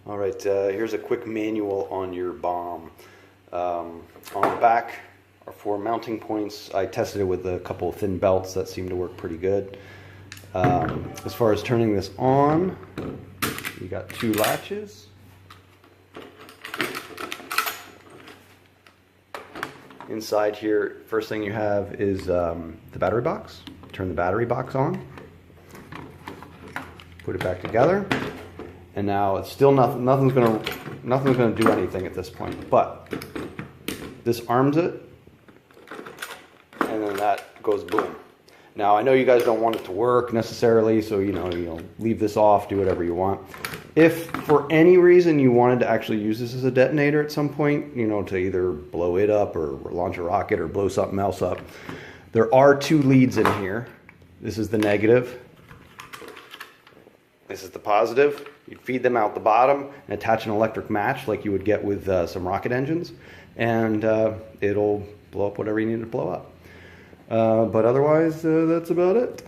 All right, here's a quick manual on your bomb. On the back are 4 mounting points. I tested it with a couple of thin belts that seem to work pretty good. As far as turning this on, you got 2 latches. Inside here, first thing you have is the battery box. Turn the battery box on. Put it back together. And now it's still nothing's gonna do anything at this point. But this arms it, and then that goes boom. Now I know you guys don't want it to work necessarily, so you leave this off, do whatever you want. If for any reason you wanted to actually use this as a detonator at some point, to either blow it up or launch a rocket or blow something else up, there are 2 leads in here. This is the negative. This is the positive. You'd feed them out the bottom and attach an electric match like you would get with some rocket engines, and it'll blow up whatever you need to blow up. But otherwise, that's about it.